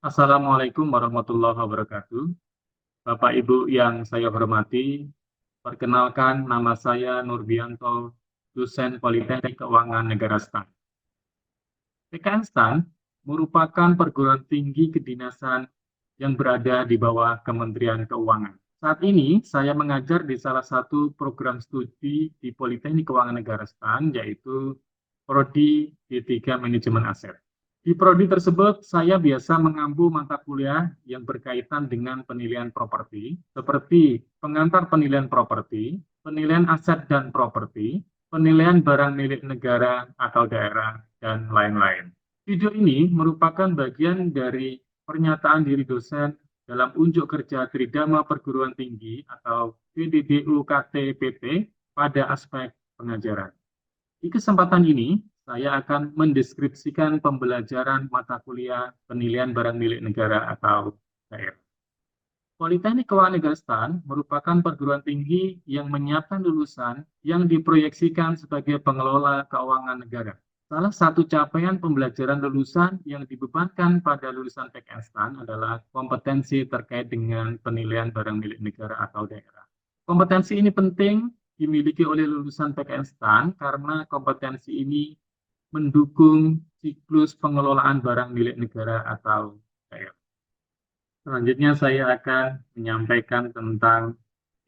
Assalamualaikum warahmatullahi wabarakatuh. Bapak Ibu yang saya hormati, perkenalkan nama saya Nurbianto, dosen Politeknik Keuangan Negara STAN. PKN STAN merupakan perguruan tinggi kedinasan yang berada di bawah Kementerian Keuangan. Saat ini saya mengajar di salah satu program studi di Politeknik Keuangan Negara STAN, yaitu Prodi D3 Manajemen Aset. Di prodi tersebut, saya biasa mengampu mata kuliah yang berkaitan dengan penilaian properti, seperti pengantar penilaian properti, penilaian aset dan properti, penilaian barang milik negara atau daerah, dan lain-lain. Video ini merupakan bagian dari pernyataan diri dosen dalam unjuk kerja Tridharma Perguruan Tinggi atau PDDUKT-PT pada aspek pengajaran. Di kesempatan ini, saya akan mendeskripsikan pembelajaran mata kuliah penilaian barang milik negara atau daerah. Politeknik Keuangan Negara STAN merupakan perguruan tinggi yang menyiapkan lulusan yang diproyeksikan sebagai pengelola keuangan negara. Salah satu capaian pembelajaran lulusan yang dibebankan pada lulusan PKN STAN adalah kompetensi terkait dengan penilaian barang milik negara atau daerah. Kompetensi ini penting dimiliki oleh lulusan PKN STAN karena kompetensi ini mendukung siklus pengelolaan barang milik negara atau daerah. Selanjutnya saya akan menyampaikan tentang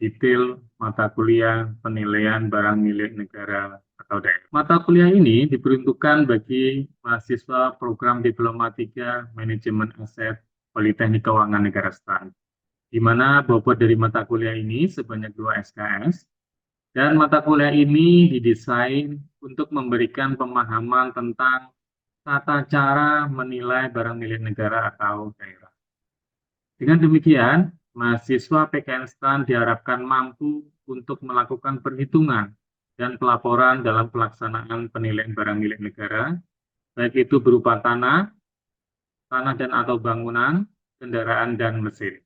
detail mata kuliah penilaian barang milik negara atau daerah. Mata kuliah ini diperuntukkan bagi mahasiswa program Diploma 3 Manajemen Aset Politeknik Keuangan Negara STAN, di mana bobot dari mata kuliah ini sebanyak 2 SKS, dan mata kuliah ini didesain untuk memberikan pemahaman tentang tata cara menilai barang milik negara atau daerah. Dengan demikian, mahasiswa PKN STAN diharapkan mampu untuk melakukan perhitungan dan pelaporan dalam pelaksanaan penilaian barang milik negara, baik itu berupa tanah dan atau bangunan, kendaraan, dan mesin.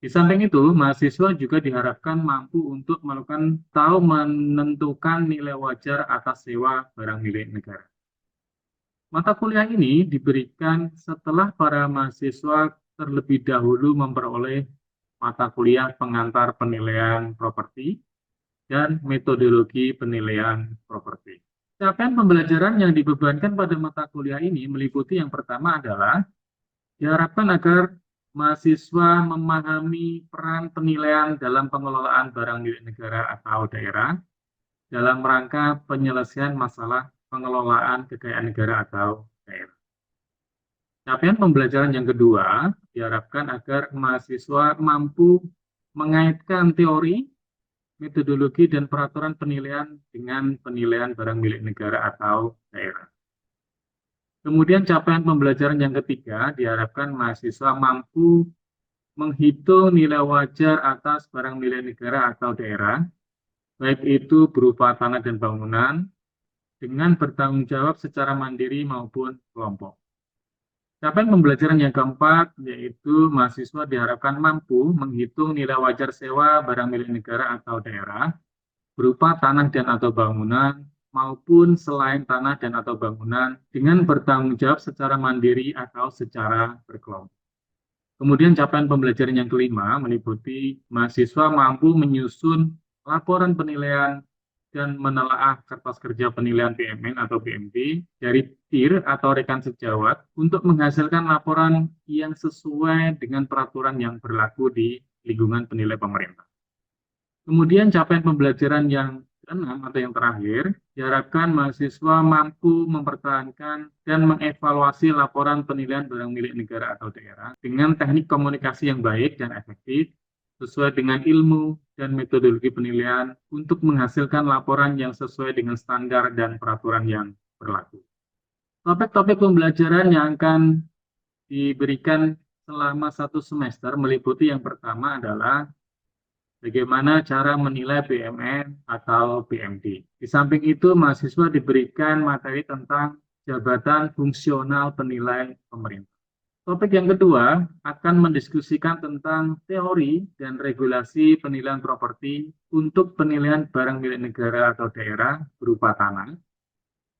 Di samping itu, mahasiswa juga diharapkan mampu untuk melakukan atau menentukan nilai wajar atas sewa barang milik negara. Mata kuliah ini diberikan setelah para mahasiswa terlebih dahulu memperoleh mata kuliah pengantar penilaian properti dan metodologi penilaian properti. Capaian pembelajaran yang dibebankan pada mata kuliah ini meliputi yang pertama adalah diharapkan agar mahasiswa memahami peran penilaian dalam pengelolaan barang milik negara atau daerah dalam rangka penyelesaian masalah pengelolaan kekayaan negara atau daerah. Capaian pembelajaran yang kedua diharapkan agar mahasiswa mampu mengaitkan teori, metodologi, dan peraturan penilaian dengan penilaian barang milik negara atau daerah. Kemudian capaian pembelajaran yang ketiga diharapkan mahasiswa mampu menghitung nilai wajar atas barang milik negara atau daerah, baik itu berupa tanah dan bangunan, dengan bertanggung jawab secara mandiri maupun kelompok. Capaian pembelajaran yang keempat yaitu mahasiswa diharapkan mampu menghitung nilai wajar sewa barang milik negara atau daerah, berupa tanah dan atau bangunan, maupun selain tanah dan atau bangunan dengan bertanggung jawab secara mandiri atau secara berkelompok. Kemudian capaian pembelajaran yang kelima meliputi mahasiswa mampu menyusun laporan penilaian dan menelaah kertas kerja penilaian PMN atau PMP dari peer atau rekan sejawat untuk menghasilkan laporan yang sesuai dengan peraturan yang berlaku di lingkungan penilai pemerintah. Kemudian capaian pembelajaran yang keenam atau yang terakhir, diharapkan mahasiswa mampu mempertahankan dan mengevaluasi laporan penilaian barang milik negara atau daerah dengan teknik komunikasi yang baik dan efektif, sesuai dengan ilmu dan metodologi penilaian untuk menghasilkan laporan yang sesuai dengan standar dan peraturan yang berlaku. Topik-topik pembelajaran yang akan diberikan selama 1 semester meliputi yang pertama adalah bagaimana cara menilai BMN atau BMD. Di samping itu, mahasiswa diberikan materi tentang jabatan fungsional penilai pemerintah. Topik yang kedua akan mendiskusikan tentang teori dan regulasi penilaian properti untuk penilaian barang milik negara atau daerah berupa tanah.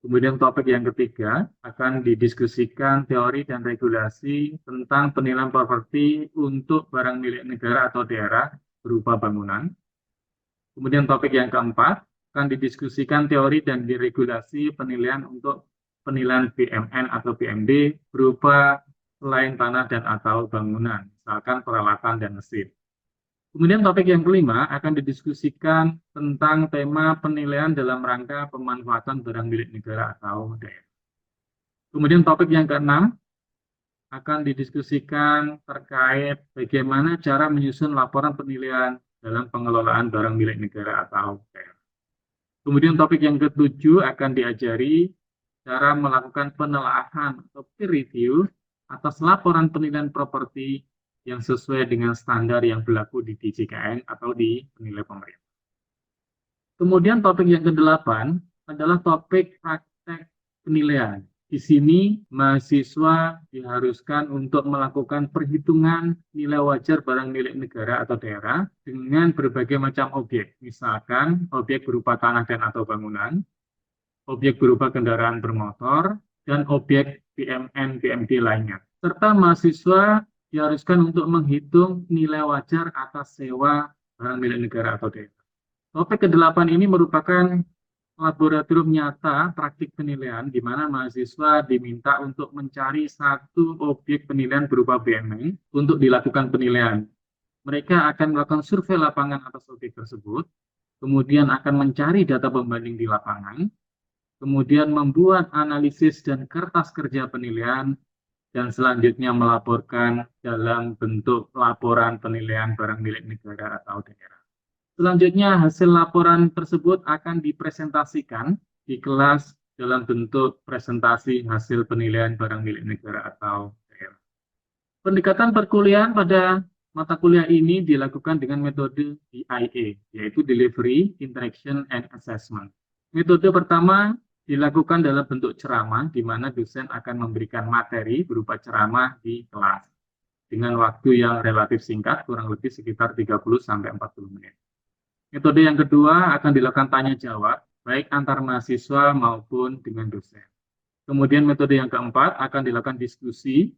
Kemudian topik yang ketiga akan didiskusikan teori dan regulasi tentang penilaian properti untuk barang milik negara atau daerah berupa bangunan. Kemudian topik yang keempat akan didiskusikan teori dan diregulasi penilaian untuk penilaian BMN atau BMD berupa selain tanah dan atau bangunan, misalkan peralatan dan mesin. Kemudian topik yang kelima akan didiskusikan tentang tema penilaian dalam rangka pemanfaatan barang milik negara atau daerah. Kemudian topik yang keenam akan didiskusikan terkait bagaimana cara menyusun laporan penilaian dalam pengelolaan barang milik negara atau daerah. Kemudian topik yang ketujuh akan diajari cara melakukan penelaahan atau peer review atas laporan penilaian properti yang sesuai dengan standar yang berlaku di DJKN atau di penilai pemerintah. Kemudian topik yang ke-8 adalah topik praktek penilaian. Di sini mahasiswa diharuskan untuk melakukan perhitungan nilai wajar barang milik negara atau daerah dengan berbagai macam objek, misalkan objek berupa tanah dan atau bangunan, objek berupa kendaraan bermotor, dan objek BMN, BMD lainnya. Serta mahasiswa diharuskan untuk menghitung nilai wajar atas sewa barang milik negara atau daerah. Topik ke-8 ini merupakan laboratorium nyata praktik penilaian di mana mahasiswa diminta untuk mencari satu objek penilaian berupa BMN untuk dilakukan penilaian. Mereka akan melakukan survei lapangan atas objek tersebut, kemudian akan mencari data pembanding di lapangan, kemudian membuat analisis dan kertas kerja penilaian, dan selanjutnya melaporkan dalam bentuk laporan penilaian barang milik negara atau daerah. Selanjutnya, hasil laporan tersebut akan dipresentasikan di kelas dalam bentuk presentasi hasil penilaian barang milik negara atau daerah. Pendekatan perkuliahan pada mata kuliah ini dilakukan dengan metode DIA, yaitu Delivery, Interaction, and Assessment. Metode pertama dilakukan dalam bentuk ceramah, di mana dosen akan memberikan materi berupa ceramah di kelas dengan waktu yang relatif singkat, kurang lebih sekitar 30-40 menit. Metode yang kedua akan dilakukan tanya jawab, baik antar mahasiswa maupun dengan dosen. Kemudian metode yang keempat akan dilakukan diskusi,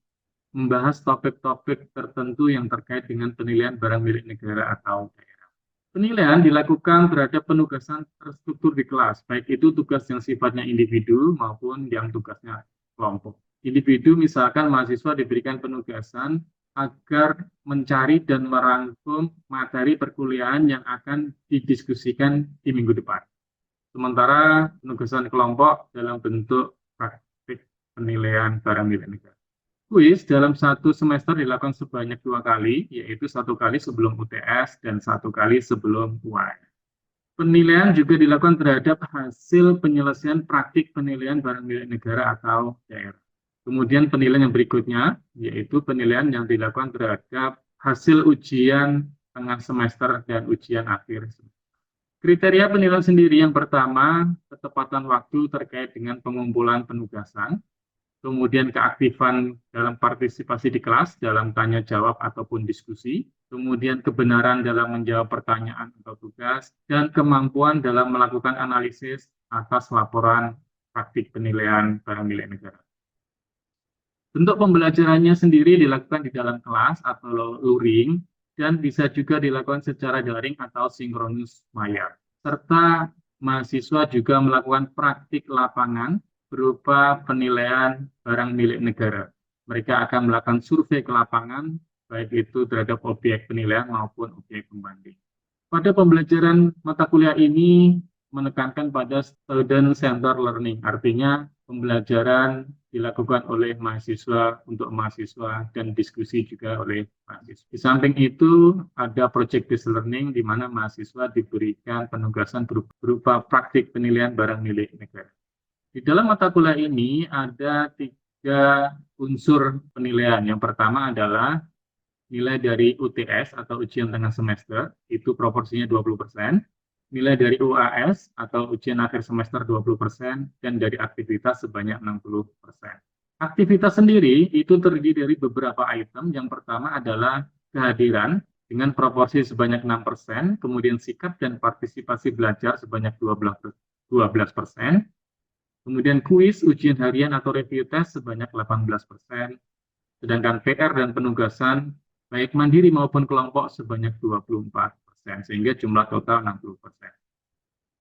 membahas topik-topik tertentu yang terkait dengan penilaian barang milik negara atau daerah. Penilaian dilakukan terhadap penugasan terstruktur di kelas, baik itu tugas yang sifatnya individu maupun yang tugasnya kelompok. Individu misalkan mahasiswa diberikan penugasan agar mencari dan merangkum materi perkuliahan yang akan didiskusikan di minggu depan. Sementara penugasan kelompok dalam bentuk praktik penilaian barang milik negara. Kuis dalam satu semester dilakukan sebanyak 2 kali, yaitu 1 kali sebelum UTS dan 1 kali sebelum UAS. Penilaian juga dilakukan terhadap hasil penyelesaian praktik penilaian barang milik negara atau daerah. Kemudian penilaian yang berikutnya, yaitu penilaian yang dilakukan terhadap hasil ujian tengah semester dan ujian akhir semester. Kriteria penilaian sendiri yang pertama, ketepatan waktu terkait dengan pengumpulan penugasan, kemudian keaktifan dalam partisipasi di kelas, dalam tanya jawab ataupun diskusi, kemudian kebenaran dalam menjawab pertanyaan atau tugas, dan kemampuan dalam melakukan analisis atas laporan praktik penilaian barang milik negara. Bentuk pembelajarannya sendiri dilakukan di dalam kelas atau luring, dan bisa juga dilakukan secara daring atau sinkronus layar. Serta mahasiswa juga melakukan praktik lapangan berupa penilaian barang milik negara. Mereka akan melakukan survei ke lapangan, baik itu terhadap objek penilaian maupun objek pembanding. Pada pembelajaran mata kuliah ini menekankan pada student-centered learning, artinya pembelajaran dilakukan oleh mahasiswa untuk mahasiswa dan diskusi juga oleh mahasiswa. Di samping itu ada project-based learning di mana mahasiswa diberikan penugasan berupa praktik penilaian barang milik negara. Di dalam mata kuliah ini ada 3 unsur penilaian. Yang pertama adalah nilai dari UTS atau ujian tengah semester, itu proporsinya 20%. Nilai dari UAS atau ujian akhir semester 20%, dan dari aktivitas sebanyak 60%. Aktivitas sendiri itu terdiri dari beberapa item. Yang pertama adalah kehadiran dengan proporsi sebanyak 6%, kemudian sikap dan partisipasi belajar sebanyak 12%, Kemudian kuis, ujian harian atau review test sebanyak 18%, sedangkan PR dan penugasan baik mandiri maupun kelompok sebanyak 24%, sehingga jumlah total 60%.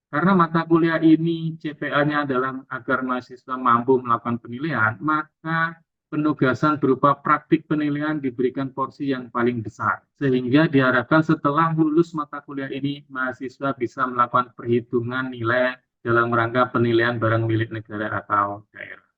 Karena mata kuliah ini CPA-nya adalah agar mahasiswa mampu melakukan penilaian, maka penugasan berupa praktik penilaian diberikan porsi yang paling besar. Sehingga diharapkan setelah lulus mata kuliah ini, mahasiswa bisa melakukan perhitungan nilai dalam rangka penilaian barang milik negara atau daerah.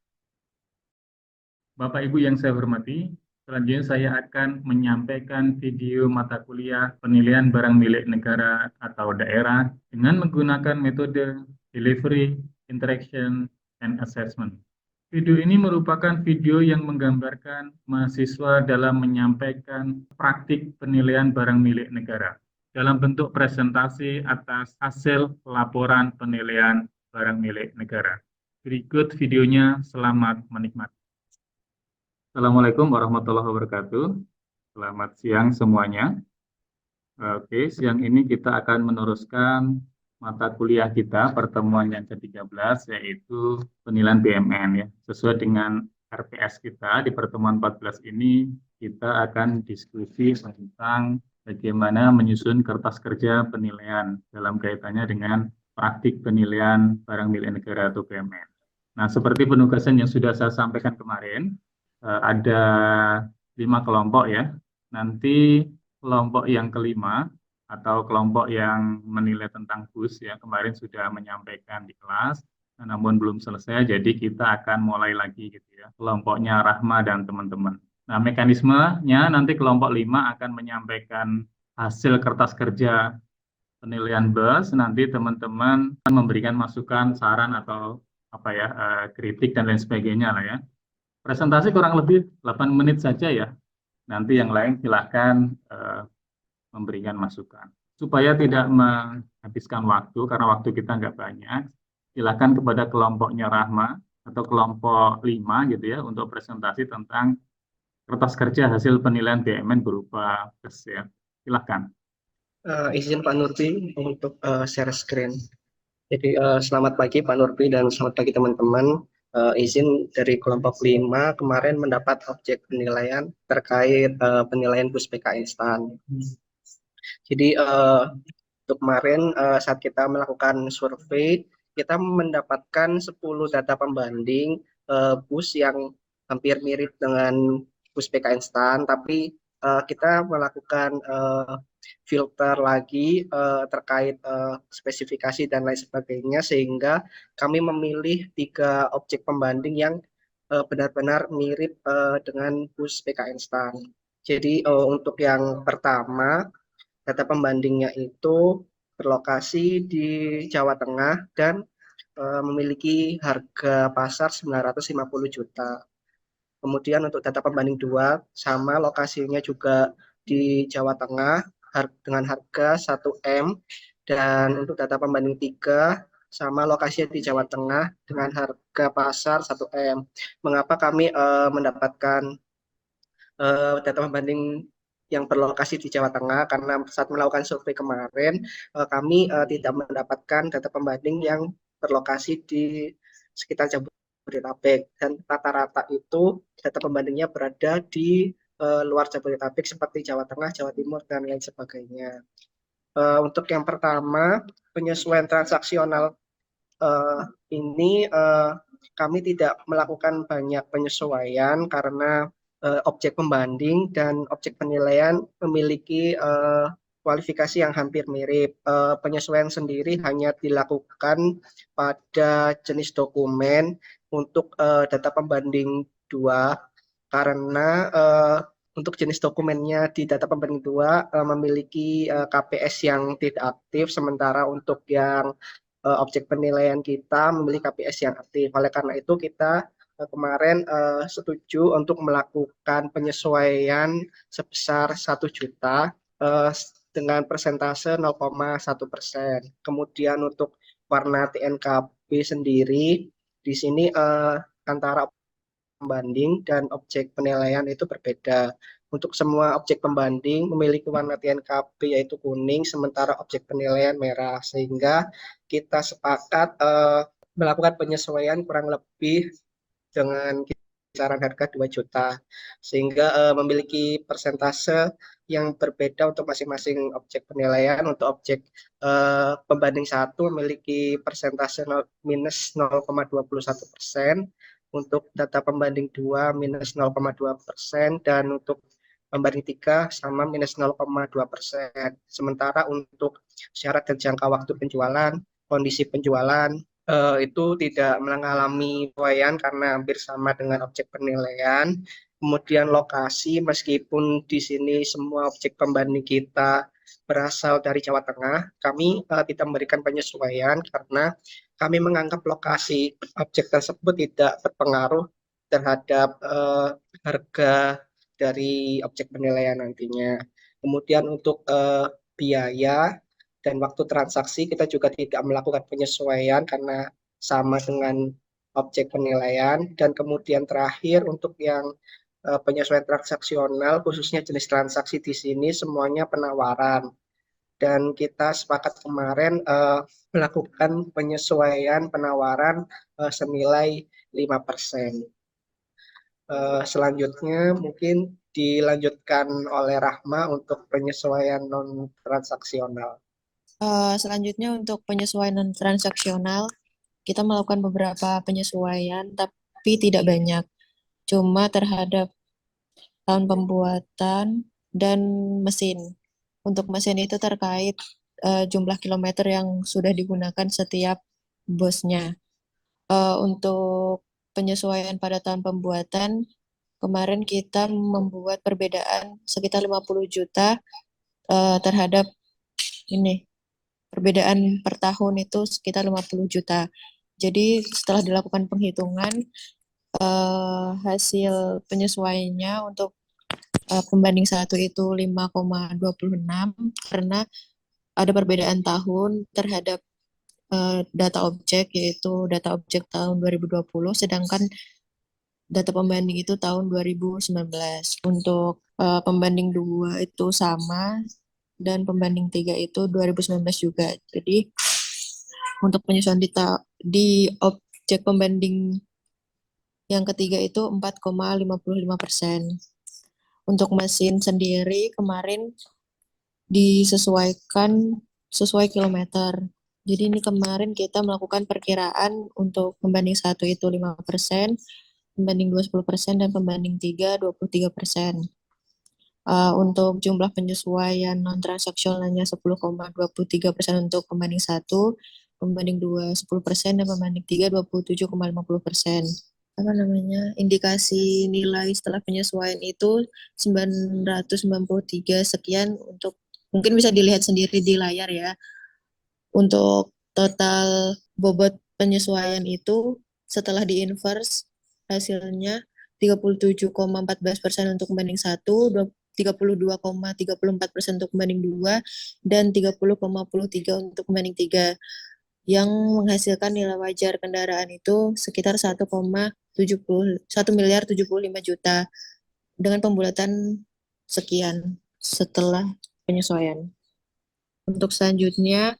Bapak Ibu yang saya hormati, selanjutnya saya akan menyampaikan video mata kuliah penilaian barang milik negara atau daerah dengan menggunakan metode delivery, interaction, and assessment. Video ini merupakan video yang menggambarkan mahasiswa dalam menyampaikan praktik penilaian barang milik negara dalam bentuk presentasi atas hasil laporan penilaian barang milik negara. Berikut videonya, selamat menikmati. Assalamualaikum warahmatullahi wabarakatuh. Selamat siang semuanya. Oke, siang ini kita akan meneruskan mata kuliah kita pertemuan yang ke-13 yaitu penilaian BMN ya. Sesuai dengan RPS kita di pertemuan 14 ini kita akan diskusi tentang bagaimana menyusun kertas kerja penilaian dalam kaitannya dengan praktik penilaian barang milik negara atau BMN. Nah, seperti penugasan yang sudah saya sampaikan kemarin, ada 5 kelompok ya. Nanti kelompok yang kelima atau kelompok yang menilai tentang BUS ya kemarin sudah menyampaikan di kelas, namun belum selesai. Jadi kita akan mulai lagi gitu ya. Kelompoknya Rahma dan teman-teman. Nah, mekanismenya nanti kelompok 5 akan menyampaikan hasil kertas kerja penilaian BUS. Nanti teman-teman memberikan masukan, saran atau apa ya kritik dan lain sebagainya lah ya. Presentasi kurang lebih 8 menit saja ya. Nanti yang lain silahkan memberikan masukan. Supaya tidak menghabiskan waktu, karena waktu kita nggak banyak, silahkan kepada kelompoknya Rahma atau kelompok 5 gitu ya, untuk presentasi tentang kertas kerja hasil penilaian BMN berupa BUS ya. Silahkan. Izin Pak Nurbi untuk share screen. Jadi selamat pagi Pak Nurbi dan selamat pagi teman-teman. Izin dari kelompok 5 kemarin mendapat objek penilaian terkait penilaian BUS PK instan. Jadi untuk kemarin saat kita melakukan survei, kita mendapatkan 10 data pembanding BUS yang hampir mirip dengan BUS PK instan, tapi kita melakukan filter lagi terkait spesifikasi dan lain sebagainya, sehingga kami memilih 3 objek pembanding yang benar-benar mirip dengan BUS PK instan. Jadi untuk yang pertama, data pembandingnya itu berlokasi di Jawa Tengah dan memiliki harga pasar 950 juta. Kemudian untuk data pembanding 2 sama lokasinya juga di Jawa Tengah dengan harga 1M, dan untuk data pembanding 3 sama lokasinya di Jawa Tengah dengan harga pasar 1M. Mengapa kami mendapatkan data pembanding yang berlokasi di Jawa Tengah? Karena saat melakukan survei kemarin kami tidak mendapatkan data pembanding yang berlokasi di sekitar Jabodetabek, dan rata-rata itu data pembandingnya berada di luar Jabodetabek seperti Jawa Tengah, Jawa Timur, dan lain sebagainya. Untuk yang pertama, penyesuaian transaksional ini kami tidak melakukan banyak penyesuaian karena objek pembanding dan objek penilaian memiliki kualifikasi yang hampir mirip. Penyesuaian sendiri hanya dilakukan pada jenis dokumen untuk data pembanding 2, karena untuk jenis dokumennya di data pembanding 2 memiliki KPS yang tidak aktif, sementara untuk yang objek penilaian kita memiliki KPS yang aktif. Oleh karena itu kita kemarin setuju untuk melakukan penyesuaian sebesar 1 juta dengan persentase 0,1%. Kemudian untuk warna TNKB sendiri, di sini antara pembanding dan objek penilaian itu berbeda. Untuk semua objek pembanding memiliki warna TNKB yaitu kuning, sementara objek penilaian merah, sehingga kita sepakat melakukan penyesuaian kurang lebih dengan kisaran harga 2 juta, sehingga memiliki persentase yang berbeda untuk masing-masing objek penilaian. Untuk objek pembanding 1 memiliki persentase minus 0,21%, untuk data pembanding 2 minus 0,2%, dan untuk pembanding 3 sama minus 0,2%. Sementara untuk syarat dan jangka waktu penjualan, kondisi penjualan, itu tidak mengalami penyesuaian karena hampir sama dengan objek penilaian. Kemudian lokasi, meskipun di sini semua objek pembanding kita berasal dari Jawa Tengah, kami tidak memberikan penyesuaian karena kami menganggap lokasi objek tersebut tidak berpengaruh terhadap harga dari objek penilaian nantinya. Kemudian untuk biaya dan waktu transaksi kita juga tidak melakukan penyesuaian karena sama dengan objek penilaian. Dan kemudian terakhir untuk yang penyesuaian transaksional, khususnya jenis transaksi di sini semuanya penawaran. Dan kita sepakat kemarin melakukan penyesuaian penawaran senilai 5%. Selanjutnya mungkin dilanjutkan oleh Rahma untuk penyesuaian non transaksional. Selanjutnya untuk penyesuaian transaksional, kita melakukan beberapa penyesuaian, tapi tidak banyak. Cuma terhadap tahun pembuatan dan mesin. Untuk mesin itu terkait jumlah kilometer yang sudah digunakan setiap bosnya. Untuk penyesuaian pada tahun pembuatan, kemarin kita membuat perbedaan sekitar 50 juta terhadap ini. Perbedaan per tahun itu sekitar 50 juta. Jadi setelah dilakukan penghitungan, hasil penyesuaiannya untuk pembanding 1 itu 5,26 karena ada perbedaan tahun terhadap data objek, yaitu data objek tahun 2020, sedangkan data pembanding itu tahun 2019. Untuk pembanding 2 itu sama, dan pembanding 3 itu 2019 juga. Jadi untuk penyesuaian di objek pembanding yang ketiga itu 4,55%. Untuk mesin sendiri kemarin disesuaikan sesuai kilometer. Jadi ini kemarin kita melakukan perkiraan untuk pembanding 1 itu 5%, pembanding 2 10%, dan pembanding 3 23%. Untuk jumlah penyesuaian non-transaksionalnya 10,23% untuk pembanding 1, pembanding 2 10%, dan pembanding 3 27,50%. Indikasi nilai setelah penyesuaian itu 993 sekian. Untuk mungkin bisa dilihat sendiri di layar ya. Untuk total bobot penyesuaian itu setelah diinverse hasilnya 37,14% untuk pembanding 1, 32,34% untuk pembanding 2, dan 30,03 untuk pembanding 3, yang menghasilkan nilai wajar kendaraan itu sekitar 1 miliar 75 juta dengan pembulatan sekian setelah penyesuaian. Untuk selanjutnya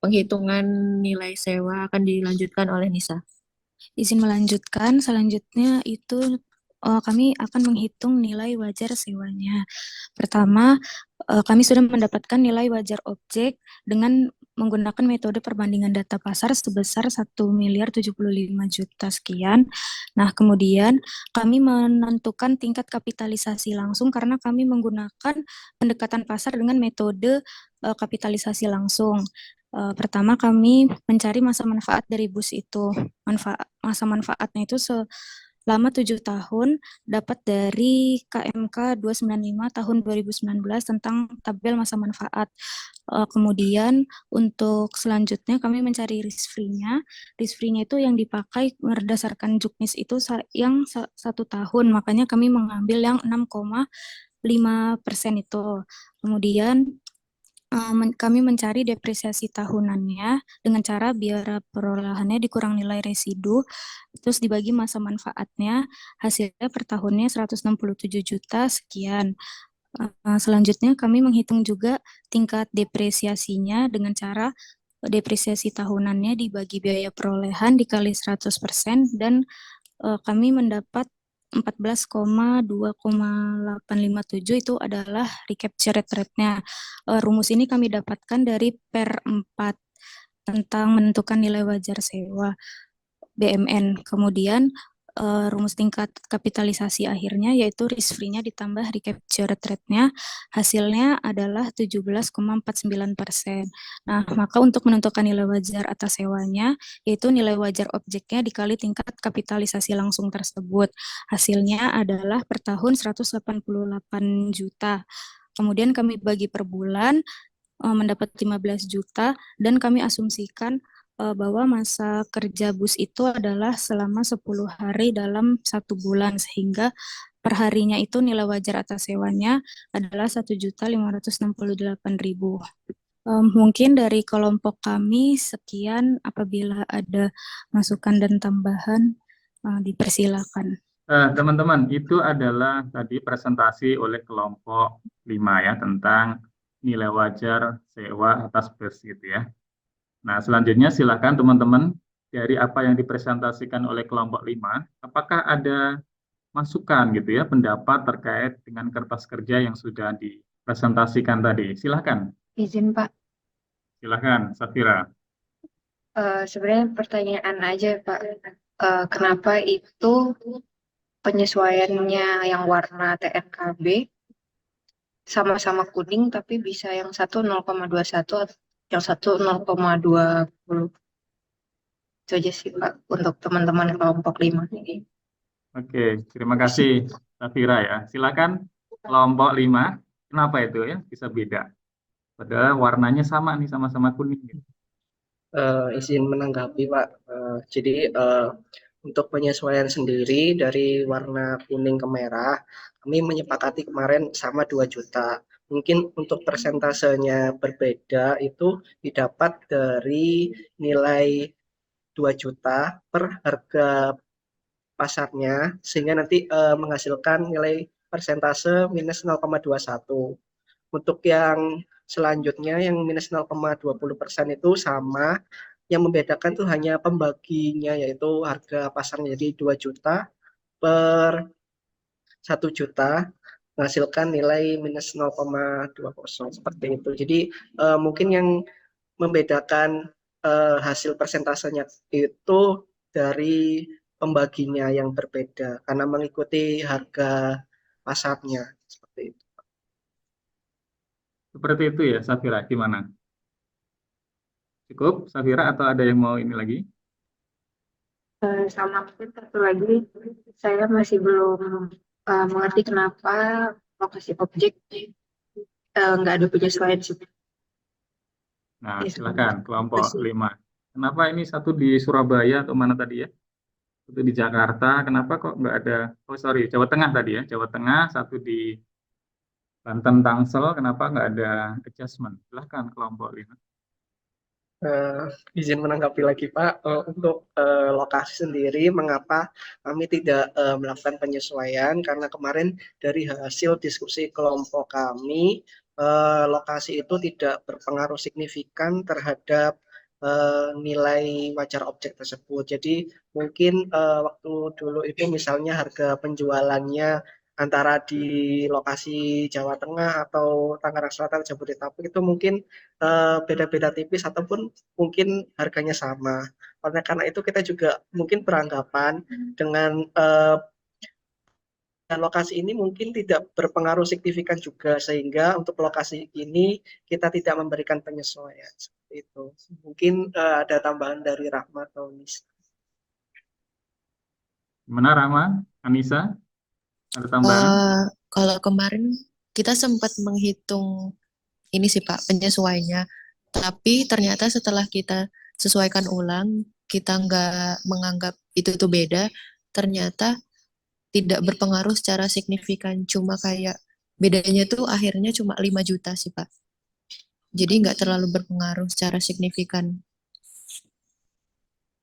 penghitungan nilai sewa akan dilanjutkan oleh Nisa. Izin melanjutkan, selanjutnya itu kami akan menghitung nilai wajar sewanya. Pertama, kami sudah mendapatkan nilai wajar objek dengan menggunakan metode perbandingan data pasar sebesar 1 miliar 75 juta sekian. Nah, kemudian kami menentukan tingkat kapitalisasi langsung karena kami menggunakan pendekatan pasar dengan metode kapitalisasi langsung. Pertama, kami mencari masa manfaat dari bus itu. Masa manfaatnya itu selama 7 tahun dapat dari KMK 295 tahun 2019 tentang tabel masa manfaat. Kemudian untuk selanjutnya kami mencari risk free-nya. Risk free-nya itu yang dipakai berdasarkan juknis itu yang 1 tahun, makanya kami mengambil yang 6,5% itu. Kemudian kami mencari depresiasi tahunannya dengan cara biaya perolahannya dikurang nilai residu, terus dibagi masa manfaatnya, hasilnya per tahunnya 167 juta sekian. Selanjutnya kami menghitung juga tingkat depresiasinya dengan cara depresiasi tahunannya dibagi biaya perolehan dikali 100% dan kami mendapat 14,2,857 itu adalah recapture rate-nya. Rumus ini kami dapatkan dari per 4 tentang menentukan nilai wajar sewa BMN. Kemudian rumus tingkat kapitalisasi akhirnya yaitu risk free-nya ditambah recapture rate-nya, hasilnya adalah 17,49%. Nah, maka untuk menentukan nilai wajar atas sewanya, yaitu nilai wajar objeknya dikali tingkat kapitalisasi langsung tersebut. Hasilnya adalah per tahun 188 juta. Kemudian kami bagi per bulan, mendapat 15 juta, dan kami asumsikan bahwa masa kerja bus itu adalah selama 10 hari dalam 1 bulan, sehingga perharinya itu nilai wajar atas sewanya adalah 1.568.000. Mungkin dari kelompok kami sekian, apabila ada masukan dan tambahan dipersilakan. Teman-teman, itu adalah tadi presentasi oleh kelompok 5 ya tentang nilai wajar sewa atas bus gitu ya. Nah, selanjutnya silakan teman-teman dari apa yang dipresentasikan oleh kelompok 5, apakah ada masukan gitu ya, pendapat terkait dengan kertas kerja yang sudah dipresentasikan tadi. Silakan. Izin Pak, Silakan, Safira. sebenarnya pertanyaan aja Pak, kenapa itu penyesuaiannya yang warna TNKB sama-sama kuning tapi bisa yang satu 0,21, yang satu 0,20. Itu aja sih Pak untuk teman-teman kelompok 5 ini. Oke, terima kasih Safira ya. Silakan kelompok 5, kenapa itu ya bisa beda? Padahal warnanya sama nih, sama-sama kuning. Izin menanggapi Pak. Jadi untuk penyesuaian sendiri dari warna kuning ke merah, kami menyepakati kemarin sama 2 juta. Mungkin untuk persentasenya berbeda itu didapat dari nilai 2 juta per harga pasarnya, sehingga nanti menghasilkan nilai persentase minus 0,21. Untuk yang selanjutnya yang minus 0,20% itu sama, yang membedakan tuh hanya pembaginya, yaitu harga pasarnya jadi 2 juta per 1 juta menghasilkan nilai minus 0,20 seperti itu. Jadi mungkin yang membedakan hasil persentasenya itu dari pembaginya yang berbeda karena mengikuti harga pasarnya seperti itu. Seperti itu ya, Safira. Gimana? Cukup, Safira, atau ada yang mau ini lagi? Sama mungkin satu lagi, saya masih belum mengerti kenapa lokasi objek nggak ada penyesuaian sih. Nah, Ya, silakan kelompok kasih. 5. Kenapa ini satu di Surabaya atau mana tadi ya? Satu di Jakarta, kenapa kok nggak ada? Oh sorry, Jawa Tengah tadi ya. Jawa Tengah, satu di Banten Tangsel, kenapa nggak ada adjustment? Silahkan kelompok 5. Izin menanggapi lagi Pak, untuk lokasi sendiri mengapa kami tidak melakukan penyesuaian, karena kemarin dari hasil diskusi kelompok kami, lokasi itu tidak berpengaruh signifikan terhadap nilai wajar objek tersebut. Jadi mungkin waktu dulu itu misalnya harga penjualannya antara di lokasi Jawa Tengah atau Tangerang Selatan, Jabodetabek itu mungkin beda-beda tipis ataupun mungkin harganya sama. Oleh karena itu kita juga mungkin beranggapan dengan lokasi ini mungkin tidak berpengaruh signifikan juga, sehingga untuk lokasi ini kita tidak memberikan penyesuaian seperti itu. Mungkin ada tambahan dari Rahma atau Nisa. Gimana Rahma? Anissa? Ada tambahan? Kalau kemarin kita sempat menghitung ini sih Pak, penyesuaiannya. Tapi ternyata setelah kita sesuaikan ulang, kita nggak menganggap itu tuh beda, ternyata tidak berpengaruh secara signifikan. Cuma kayak bedanya tuh akhirnya cuma 5 juta sih Pak. Jadi nggak terlalu berpengaruh secara signifikan.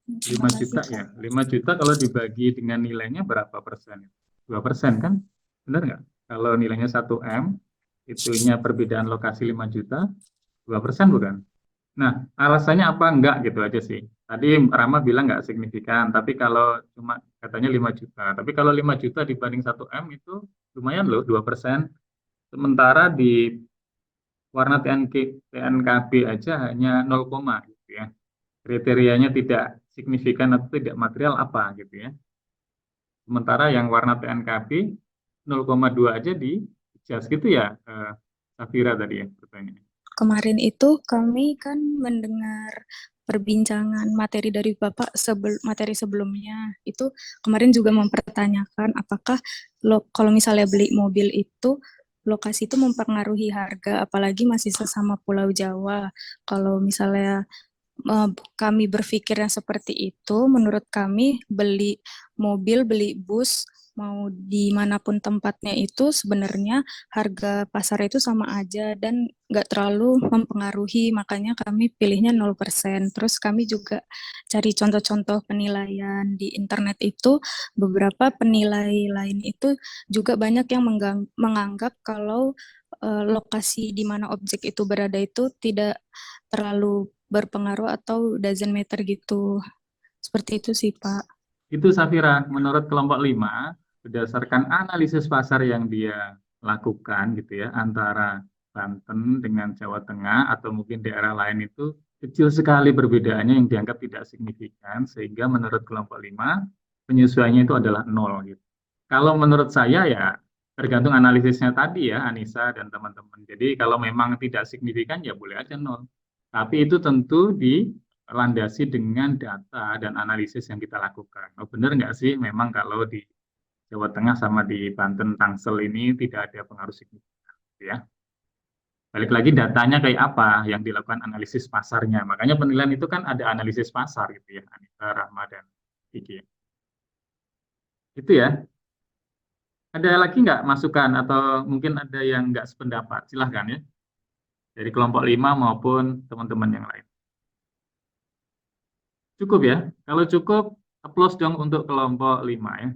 5 juta ya. 5 juta kalau dibagi dengan nilainya berapa persen? 2% kan? Benar nggak? Kalau nilainya 1 M, itunya perbedaan lokasi 5 juta, 2% bukan? Nah, alasannya apa enggak gitu aja sih. Tadi Rama bilang nggak signifikan, tapi kalau cuma katanya 5 juta. Tapi kalau 5 juta dibanding 1 M itu lumayan loh, 2%. Sementara di warna TNKB aja hanya 0, gitu ya. Kriterianya tidak signifikan atau tidak material apa gitu ya. Sementara yang warna TNKB 0,2 aja di jas gitu ya, Safira tadi ya pertanyaannya. Kemarin itu kami kan mendengar perbincangan materi dari Bapak materi sebelumnya. Itu kemarin juga mempertanyakan apakah kalau misalnya beli mobil itu lokasi itu mempengaruhi harga, apalagi masih sesama Pulau Jawa. Kalau misalnya kami berpikirnya seperti itu, menurut kami beli mobil, beli bus, mau dimanapun tempatnya itu sebenarnya harga pasar itu sama aja dan nggak terlalu mempengaruhi, makanya kami pilihnya 0%. Terus kami juga cari contoh-contoh penilaian di internet itu, beberapa penilai lain itu juga banyak yang menganggap kalau lokasi di mana objek itu berada itu tidak terlalu berpengaruh atau doesn't matter gitu. Seperti itu sih, Pak. Itu Safira, menurut kelompok 5, berdasarkan analisis pasar yang dia lakukan gitu ya, antara Banten dengan Jawa Tengah atau mungkin daerah lain itu kecil sekali perbedaannya yang dianggap tidak signifikan, sehingga menurut kelompok 5, penyesuaiannya itu adalah 0 gitu. Kalau menurut saya ya tergantung analisisnya tadi ya, Anissa dan teman-teman. Jadi kalau memang tidak signifikan ya boleh aja 0. Tapi itu tentu dilandasi dengan data dan analisis yang kita lakukan. Oh, benar nggak sih memang kalau di Jawa Tengah sama di Banten, Tangsel ini tidak ada pengaruh signifikan, ya. Balik lagi datanya kayak apa yang dilakukan analisis pasarnya. Makanya penilaian itu kan ada analisis pasar gitu ya, Anissa, Rahma, dan Kiki. Itu ya. Ada lagi nggak masukan atau mungkin ada yang nggak sependapat? Silahkan ya. Dari kelompok 5 maupun teman-teman yang lain. Cukup ya? Kalau cukup, applause dong untuk kelompok 5 ya.